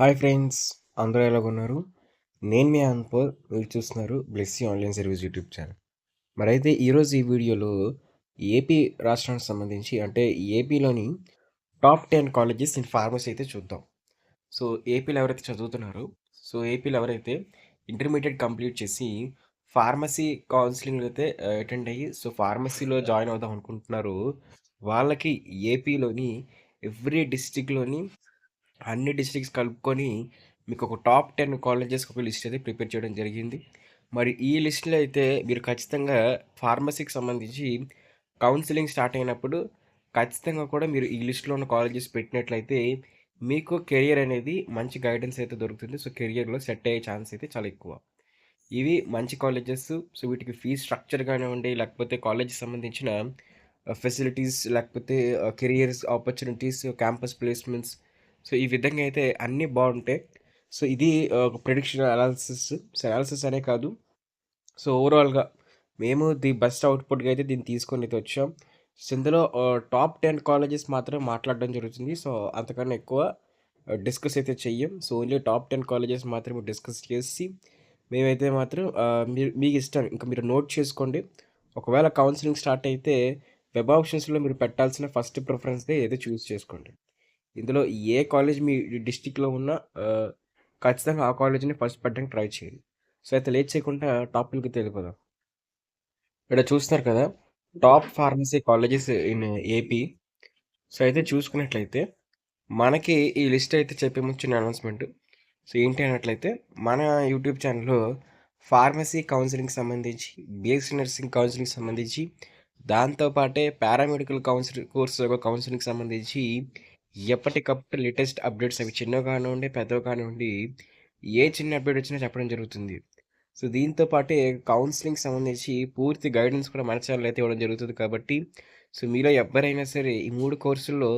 Hi friends, అందరూ ఎలాగున్నారు? నేను మీ అన్పర్. మీరు చూస్తున్నారు Blessy online service YouTube channel. మరైతే ఈరోజు ఈ వీడియోలో ఏపీ రాష్ట్రానికి సంబంధించి అంటే ఏపీలోని టాప్ 10 కాలేజెస్ ఇన్ ఫార్మసీ అయితే చూద్దాం. సో ఏపీలో ఎవరైతే చదువుతున్నారో, ఏపీలో ఎవరైతే ఇంటర్మీడియట్ కంప్లీట్ చేసి ఫార్మసీ కౌన్సిలింగ్ అయితే అటెండ్ అయ్యి ఫార్మసీలో జాయిన్ అవుదాం అనుకుంటున్నారో వాళ్ళకి ఏపీలోని ఎవ్రీ డిస్ట్రిక్ట్‌లోని అన్ని డిస్ట్రిక్ట్స్ కలుపుకొని మీకు ఒక టాప్ 10 కాలేజెస్‌కి ఒక లిస్ట్ అయితే ప్రిపేర్ చేయడం జరిగింది. మరి ఈ లిస్ట్‌లో అయితే మీరు ఖచ్చితంగా ఫార్మసీకి సంబంధించి కౌన్సెలింగ్ స్టార్ట్ అయినప్పుడు ఖచ్చితంగా కూడా మీరు ఈ లిస్ట్‌లో ఉన్న కాలేజెస్ పెట్టినట్లయితే మీకు కెరియర్ అనేది మంచి గైడెన్స్ అయితే దొరుకుతుంది. కెరియర్‌లో సెట్ అయ్యే ఛాన్స్ అయితే చాలా ఎక్కువ. ఇవి మంచి కాలేజెస్. వీటికి ఫీజ్ స్ట్రక్చర్ కానివ్వండి, లేకపోతే కాలేజ్‌కి సంబంధించిన ఫెసిలిటీస్, లేకపోతే కెరియర్స్ ఆపర్చునిటీస్, క్యాంపస్ ప్లేస్‌మెంట్స్ ఈ విధంగా అయితే అన్నీ బావుంటాయి. ఇది ఒక ప్రిడిక్షన్ అనాలిసిస్. అనాలిసిస్ అనే కాదు. ఓవరాల్‌గా మేము ది బెస్ట్ అవుట్‌పుట్‌గా అయితే దీన్ని తీసుకొనైతే వచ్చాం. ఇందులో టాప్ 10 కాలేజెస్ మాత్రమే మాట్లాడడం జరుగుతుంది. అంతకన్నా ఎక్కువ డిస్కస్ అయితే చెయ్యం. ఓన్లీ టాప్ 10 కాలేజెస్ మాత్రమే డిస్కస్ చేసి మేమైతే మాత్రం మీకిష్టం. ఇంక మీరు నోట్ చేసుకోండి. ఒకవేళ కౌన్సెలింగ్ స్టార్ట్ అయితే వెబ్ ఆప్షన్స్‌లో మీరు పెట్టాల్సిన ఫస్ట్ ప్రిఫరెన్స్‌దే ఏదో చూజ్ చేసుకోండి. ఇందులో ఏ కాలేజ్ మీ డిస్ట్రిక్ట్‌లో ఉన్నా ఖచ్చితంగా ఆ కాలేజ్‌ని ఫస్ట్ పెట్టడానికి ట్రై చేయండి. అయితే లేట్ చేయకుండా టాపిక్‌కి వెళ్ళిపోదాం. ఇక్కడ చూస్తున్నారు కదా! Top pharmacy colleges in AP. అయితే చూసుకున్నట్లయితే మనకి ఈ లిస్ట్ అయితే చెప్పే ముందు చిన్న అనౌన్స్‌మెంట్. ఏంటి అన్నట్లయితే మన యూట్యూబ్ ఛానల్‌లో ఫార్మసీ కౌన్సెలింగ్‌కి సంబంధించి, బీఎస్సీ నర్సింగ్ కౌన్సెలింగ్‌కి సంబంధించి, దాంతో పాటే పారామెడికల్ కోర్స్ యొక్క కౌన్సెలింగ్‌కి సంబంధించి ఎప్పటికప్పుడు లేటెస్ట్ అప్డేట్స్ అవి చిన్నవి కానివ్వండి, పెద్దవి కానివ్వండి, ఏ చిన్న అప్డేట్ వచ్చినా చెప్పడం జరుగుతుంది. దీంతో పాటే కౌన్సెలింగ్‌కి సంబంధించి పూర్తి గైడెన్స్ కూడా మన ఛానెల్‌లో అయితే ఇవ్వడం జరుగుతుంది కాబట్టి, మీలో ఎవ్వరైనా సరే ఈ 3 కోర్సుల్లో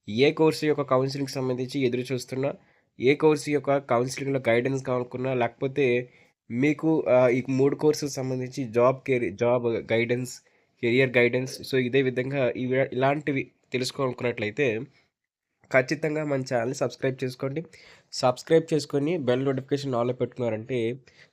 ఏ కోర్సు యొక్క కౌన్సెలింగ్‌కి సంబంధించి ఎదురు చూస్తున్నా, ఏ కోర్సు యొక్క కౌన్సెలింగ్‌లో గైడెన్స్ కావాలనుకున్నా, లేకపోతే మీకు ఈ 3 కోర్సులకు సంబంధించి జాబ్ గైడెన్స్, కెరియర్ గైడెన్స్ ఇదే విధంగా ఇలాంటివి తెలుసుకోవాలనుకున్నట్లయితే ఖచ్చితంగా మన ఛానల్‌ని సబ్స్క్రైబ్ చేసుకోండి. సబ్స్క్రైబ్ చేసుకొని బెల్ నోటిఫికేషన్ ఆల్‌లో పెట్టుకున్నారంటే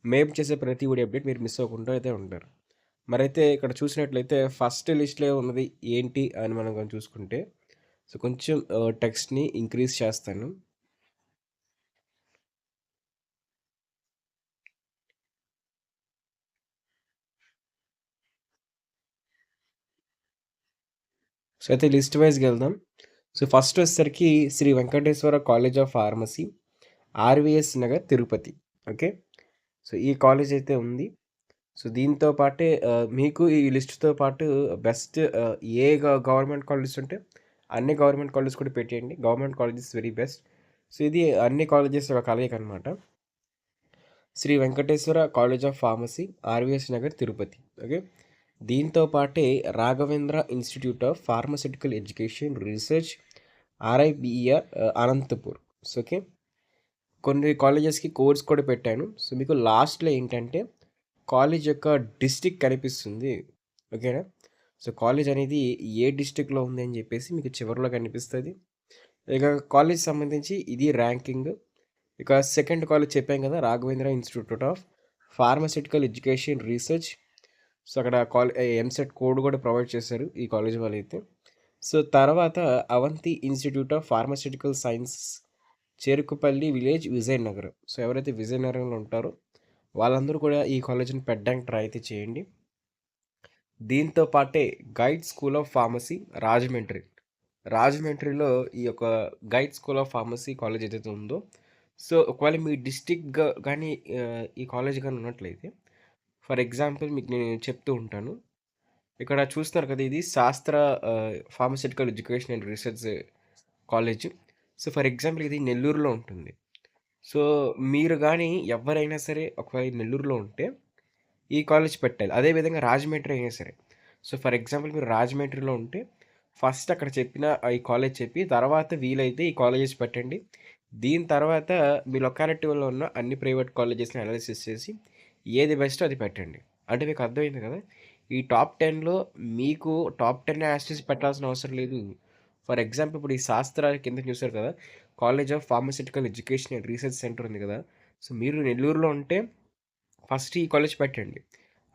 మేము చేసే ప్రతి వీడియో అప్డేట్ మీరు మిస్ అవ్వకుండా అయితే ఉంటారు. మరైతే ఇక్కడ చూసినట్లయితే ఫస్ట్ లిస్ట్‌లో ఉన్నది ఏంటి అని మనం గనుక చూసుకుంటే కొంచెం టెక్స్ట్‌ని ఇంక్రీజ్ చేస్తాను. అయితే లిస్ట్ వైస్‌గా వెళ్దాం. ఫస్ట్ వచ్చేసరికి Sri Venkateswara college of pharmacy, RVS Nagar, Tirupati. Okay. ఈ కాలేజ్ అయితే ఉంది. దీంతో పాటే మీకు ఈ లిస్ట్‌తో పాటు బెస్ట్ ఏ గవర్నమెంట్ కాలేజెస్ ఉంటే అన్ని గవర్నమెంట్ కాలేజెస్ కూడా పెట్టేయండి. Government college is very best. ఇది అన్ని కాలేజెస్ ఒక కలయిక అనమాట. Shri Venkateswara college of pharmacy, RVS Nagar, Tirupati. Okay. దీంతో పాటే Raghavendra institute of pharmaceutical education research, RIBER, Anantapur. Okay. కొన్ని కాలేజెస్‌కి కోడ్స్ కూడా పెట్టాను. మీకు లాస్ట్‌లో ఏంటంటే కాలేజ్ యొక్క డిస్ట్రిక్ట్ కనిపిస్తుంది. ఓకేనా? కాలేజ్ అనేది ఏ డిస్ట్రిక్ట్‌లో ఉంది అని చెప్పేసి మీకు చివరిలో కనిపిస్తది. ఇక కాలేజ్ సంబంధించి ఇది ర్యాంకింగ్. ఇక సెకండ్ కాలేజ్ చెప్పాం కదా! Raghavendra institute of pharmaceutical education research. అక్కడ ఎంసెట్ కోడ్ కూడా ప్రొవైడ్ చేశారు ఈ కాలేజ్ వాళ్ళైతే. తర్వాత Avanti institute of pharmaceutical science, Cherukupalli village, Vizianagaram. ఎవరైతే విజయనగరంలో ఉంటారో వాళ్ళందరూ కూడా ఈ కాలేజ్‌ని పెట్టడానికి ట్రై అయితే చేయండి. దీంతో పాటే guide school of pharmacy, Rajahmundry. రాజమండ్రిలో ఈ యొక్క guide school of pharmacy college ఏదైతే ఉందో, ఒకవేళ మీ డిస్ట్రిక్ట్ గాని ఈ కాలేజ్ గాని ఉన్నట్లయితే, ఫర్ ఎగ్జాంపుల్ మీకు నేను చెప్తూ ఉంటాను. ఇక్కడ చూస్తున్నారు కదా! ఇది శాస్త్ర pharmaceutical education and research college. For example ఇది నెల్లూరులో ఉంటుంది. సో, మీరు గాని ఎవ్వరైనా సరే ఒకవేళ నెల్లూరులో ఉంటే ఈ కాలేజ్ పెట్టాలి. అదే విధంగా రాజమండ్రి అయినా సరే. ఫర్ ఎగ్జాంపుల్ మీరు రాజమండ్రిలో ఉంటే ఫస్ట్ అక్కడ చెప్పిన ఈ కాలేజ్ చెప్పి తర్వాత వీలైతే ఈ కాలేజెస్ పెట్టండి. దీని తర్వాత మీ లొకాలిటీలో ఉన్న అన్ని ప్రైవేట్ కాలేజెస్‌ని అనాలిసిస్ చేసి ఏది బెస్టో అది పెట్టండి. అంటే మీకు అర్థమైంది కదా! ఈ టాప్ 10లో మీకు టాప్ 10 యాస్ టీజ్ పెట్టాల్సిన అవసరం లేదు. ఫర్ ఎగ్జాంపుల్ ఇప్పుడు ఈ శాస్త్ర కింద చూసారు కదా! College of pharmaceutical education and research centre ఉంది కదా! సో, మీరు నెల్లూరులో ఉంటే ఫస్ట్ ఈ కాలేజ్ పెట్టండి.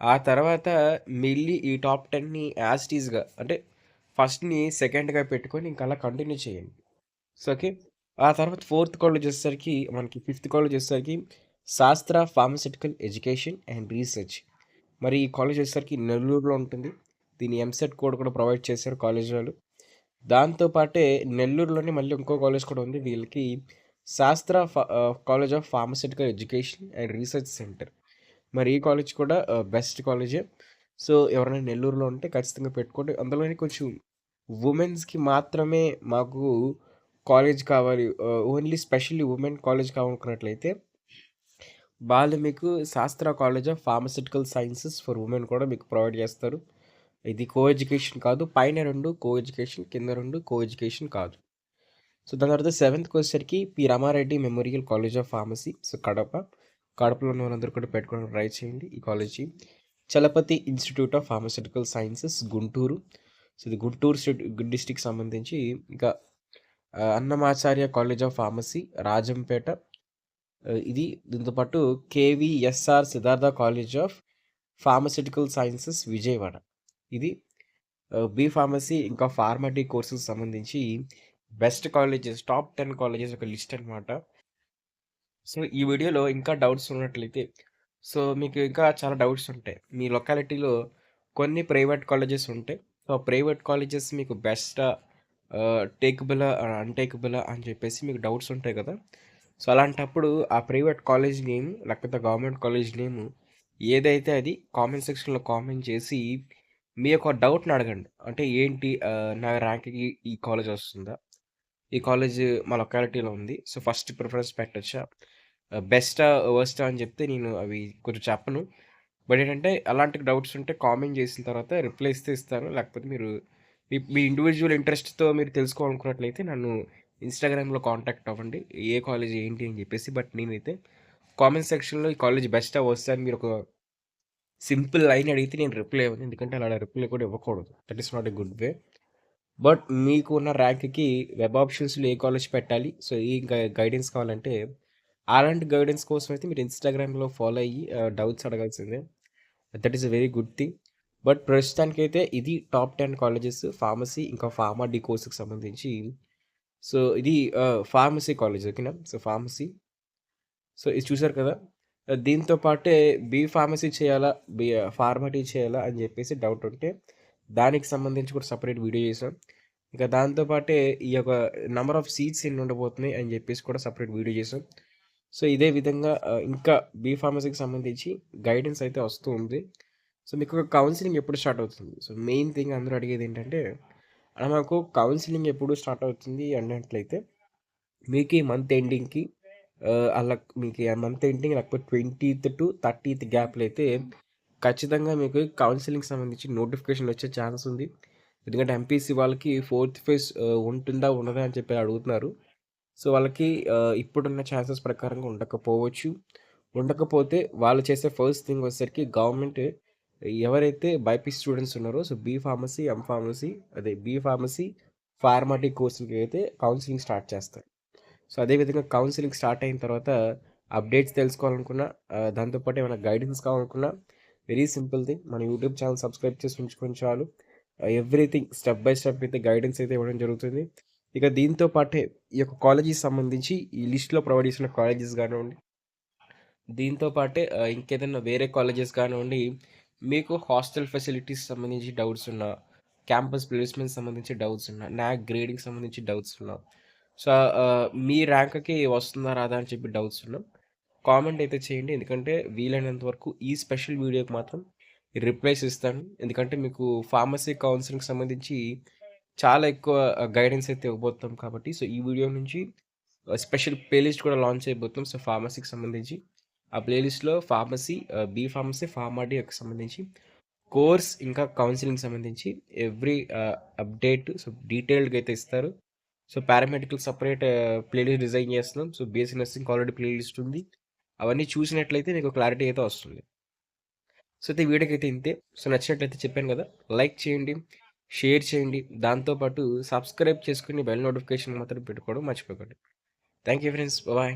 ఆ తర్వాత మెల్లి ఈ టాప్ 10ని యాజ్ ఇట్ ఈస్‌గా అంటే ఫస్ట్‌ని సెకండ్‌గా పెట్టుకొని ఇంక అలా కంటిన్యూ చేయండి. So, okay. ఆ తర్వాత ఫోర్త్ కాలేజ్ వచ్చేసరికి మనకి ఫిఫ్త్ కాలేజ్ వచ్చేసరికి శాస్త్ర ఫార్మాస్యూటికల్ ఎడ్యుకేషన్ అండ్ రీసెర్చ్. మరి ఈ కాలేజ్ వచ్చేసరికి నెల్లూరులో ఉంటుంది. దీని ఎంసెట్ కోడ్ కూడా ప్రొవైడ్ చేశారు కాలేజ్ వాళ్ళు. దాంతో పాటే నెల్లూరులోనే మళ్ళీ ఇంకో కాలేజ్ కూడా ఉంది. వీళ్ళకి college of pharmaceutical education and research centre. మరి ఈ కాలేజ్ కూడా బెస్ట్ కాలేజే. సో, ఎవరైనా నెల్లూరులో ఉంటే ఖచ్చితంగా పెట్టుకోండి. అందులోని కొంచెం వుమెన్స్‌కి మాత్రమే మాకు కాలేజ్ కావాలి. ఓన్లీ స్పెషల్లీ వుమెన్ కాలేజ్ కావాలనుకున్నట్లయితే వాళ్ళు మీకు శాస్త్ర college of pharmaceutical sciences for women కూడా మీకు ప్రొవైడ్ చేస్తారు. ఇది కో ఎడ్యుకేషన్ కాదు. పైన 2 కో ఎడ్యుకేషన్, కింద 2 కో ఎడ్యుకేషన్ కాదు. సో, దాని తర్వాత సెవెంత్‌కొచ్చేసరికి P. Ramareddy memorial college of pharmacy. So, Kadapa. కడపలో ఉన్న వాళ్ళందరూ కూడా పెట్టుకోవడానికి ట్రై చేయండి ఈ college. Chalapathi institute of pharmaceutical sciences Guntur. So, ఇది గుంటూరు డిస్ట్రిక్ట్ సంబంధించి. ఇంకా Annamacharya college of pharmacy Rajampet. ఇది దీంతో పాటు KVSR Siddhartha college of pharmaceutical sciences Vijayawada. ఇది బీ ఫార్మసీ ఇంకా ఫార్మసీ కోర్సుకి సంబంధించి బెస్ట్ కాలేజెస్ టాప్ 10 కాలేజెస్ ఒక లిస్ట్ అనమాట. సో, ఈ వీడియోలో ఇంకా డౌట్స్ ఉన్నట్లయితే సో, మీకు ఇంకా చాలా డౌట్స్ ఉంటాయి. మీ లొకాలిటీలో కొన్ని ప్రైవేట్ కాలేజెస్ ఉంటాయి. సో, ప్రైవేట్ కాలేజెస్ మీకు బెస్టా టేకబులా అన్‌టేకబులా అని చెప్పేసి మీకు డౌట్స్ ఉంటాయి కదా! సో, అలాంటప్పుడు ఆ ప్రైవేట్ కాలేజ్ నేమ్ లేకపోతే గవర్నమెంట్ కాలేజ్ నేమ్ ఏదైతే అది కామెంట్ సెక్షన్‌లో కామెంట్ చేసి మీ యొక్క డౌట్‌ని అడగండి. అంటే ఏంటి నా ర్యాంక్‌కి ఈ కాలేజ్ వస్తుందా? ఈ కాలేజ్ మా లొకాలిటీలో ఉంది. సో, ఫస్ట్ ప్రిఫరెన్స్ పెట్టొచ్చా? బెస్టా? వరస్టా? అని చెప్తే నేను అవి కొంచెం చెప్పను. బట్ ఏంటంటే అలాంటి డౌట్స్ ఉంటే కామెంట్ చేసిన తర్వాత రిప్లై ఇస్తే ఇస్తాను. లేకపోతే మీరు మీ మీ ఇండివిడ్యువల్ ఇంట్రెస్ట్‌తో మీరు తెలుసుకోవాలనుకున్నట్లయితే నన్ను ఇన్‌స్టాగ్రామ్‌లో కాంటాక్ట్ అవ్వండి. ఏ కాలేజ్ ఏంటి అని చెప్పేసి. బట్ నేనైతే కామెంట్ సెక్షన్‌లో ఈ కాలేజ్ బెస్టా? వరస్టా? అని మీరు ఒక సింపుల్ లైన్ అడిగితే నేను రిప్లై ఇవ్వను. ఎందుకంటే అలా రిప్లై కూడా ఇవ్వకూడదు. That is not a good way. But మీకు ఉన్న ర్యాంక్‌కి వెబ్ ఆప్షన్స్‌లో ఏ కాలేజ్ పెట్టాలి? సో, ఈ గైడెన్స్ కావాలంటే అలాంటి గైడెన్స్ కోసం అయితే మీరు ఇన్‌స్టాగ్రామ్‌లో ఫాలో అయ్యి డౌట్స్ అడగాల్సిందే. That is a very good thing. But ప్రస్తుతానికైతే ఇది టాప్ 10 కాలేజెస్ ఫార్మసీ ఇంకా ఫార్మా డి కోర్స్‌కి సంబంధించి. సో, ఇది ఫార్మసీ కాలేజ్ ఓకేనా? So, pharmacy. సో, ఇది చూసారు కదా! దీంతో పాటే ఫార్మసీ చేయాలా? ఫార్మటీ చేయాలా? అని జెప్పేసి డౌట్ ఉంటే, దానికి సంబంధించి కూడా సెపరేట్ వీడియో చేసాం. ఇక దాంతో పాటే ఈ యొక్క నంబర్ ఆఫ్ సీట్స్ ఎన్ని ఉండబోతున్నాయి అని జెప్పేసి కూడా సెపరేట్ వీడియో చేసాం. సో, ఇదే విధంగా ఇంకా ఫార్మసీకి సంబంధించి గైడెన్స్ అయితే వస్తూ ఉంది. సో, మీకు కౌన్సెలింగ్ ఎప్పుడు స్టార్ట్ అవుతుంది? సో, మెయిన్ థింగ్ అందరూ అడిగేదేంటంటే, మాకు కౌన్సెలింగ్ ఎప్పుడు స్టార్ట్ అవుతుంది అన్నట్లయితే మీకు ఈ మంత్ ఎండింగ్‌కి అలా మీకు ఈ మంత్ ఎండింగ్ లేకపోతే 20థ్ టు 30థ్ గ్యాప్‌లో అయితే ఖచ్చితంగా మీకు కౌన్సెలింగ్‌కి సంబంధించి నోటిఫికేషన్‌లు వచ్చే ఛాన్స్ ఉంది. ఎందుకంటే ఎంపీసీ వాళ్ళకి ఫోర్త్ ఫేజ్ ఉంటుందా? ఉండదా? అని చెప్పి అడుగుతున్నారు. సో, వాళ్ళకి ఇప్పుడున్న ఛాన్సెస్ ప్రకారంగా ఉండకపోవచ్చు. ఉండకపోతే వాళ్ళు చేసే ఫస్ట్ థింగ్ వచ్చేసరికి గవర్నమెంట్ ఎవరైతే బైపీసీ స్టూడెంట్స్ ఉన్నారో సో, ఫార్మసీ, ఫార్మసీ అదే ఫార్మసీ, ఫార్మాటిక్ కోర్సులకి అయితే కౌన్సెలింగ్ స్టార్ట్ చేస్తారు. సో, అదే విధంగా కౌన్సెలింగ్ స్టార్ట్ అయిన తర్వాత అప్డేట్స్ తెలుసుకోవాలనుకున్నా దాంతో పాటు ఏమైనా గైడెన్స్ కావాలనుకున్నా వెరీ సింపుల్ థింగ్. మన యూట్యూబ్ ఛానల్ సబ్స్క్రైబ్ చేసి ఉంచుకొని చాలు. ఎవ్రీథింగ్ స్టెప్ బై స్టెప్ అయితే గైడెన్స్ అయితే ఇవ్వడం జరుగుతుంది. ఇక దీంతో పాటే ఈ యొక్క కాలేజీకి సంబంధించి ఈ లిస్ట్‌లో ప్రొవైడ్ చేసిన కాలేజెస్ గానివ్వండి, దీంతో పాటే ఇంకేదన్నా వేరే కాలేజెస్ కానివ్వండి, మీకు హాస్టల్ ఫెసిలిటీస్ సంబంధించి డౌట్స్ ఉన్నా, క్యాంపస్ ప్లేస్‌మెంట్ సంబంధించి డౌట్స్ ఉన్నా, నాక్ గ్రేడింగ్ సంబంధించి డౌట్స్ ఉన్నా, సో, మీ ర్యాంక్‌కి వస్తుందా? రాదా? అని చెప్పి డౌట్స్ ఉన్నా, కామెంట్ అయితే చేయండి. ఎందుకంటే వీలైనంత వరకు ఈ స్పెషల్ వీడియోకి మాత్రం రిప్లైస్ ఇస్తాను. ఎందుకంటే మీకు ఫార్మసీ కౌన్సిలింగ్‌కి సంబంధించి చాలా ఎక్కువ గైడెన్స్ అయితే ఇవ్వబోతున్నాం కాబట్టి, సో, ఈ వీడియో నుంచి స్పెషల్ ప్లేలిస్ట్ కూడా లాంచ్ చేయబోతున్నాం. సో, ఫార్మసీకి సంబంధించి. ఆ ప్లేలిస్ట్‌లో ఫార్మసీ, ఫార్మసీ, ఫార్మా-డీకి సంబంధించి కోర్స్ ఇంకా కౌన్సెలింగ్‌కి సంబంధించి ఎవ్రీ అప్డేట్ సో, డీటెయిల్డ్‌గా అయితే ఇస్తారు. So, paramedical separate playlist design చేస్తున్నాం. సో, బీఎస్సీ నర్సింగ్‌కి ఆల్రెడీ ప్లేలిస్ట్ ఉంది. అవన్నీ చూసినట్లయితే మీకు క్లారిటీ అయితే వస్తుంది. సో, అయితే ఈ వీడియోకైతే ఇంతే. సో, నచ్చినట్లయితే చెప్పాను కదా! లైక్ చేయండి, షేర్ చేయండి. దాంతో పాటు సబ్స్క్రైబ్ చేసుకొని బెల్ నోటిఫికేషన్ మాత్రం పెట్టుకోవడం మర్చిపోకండి. Thank you friends. బాయ్.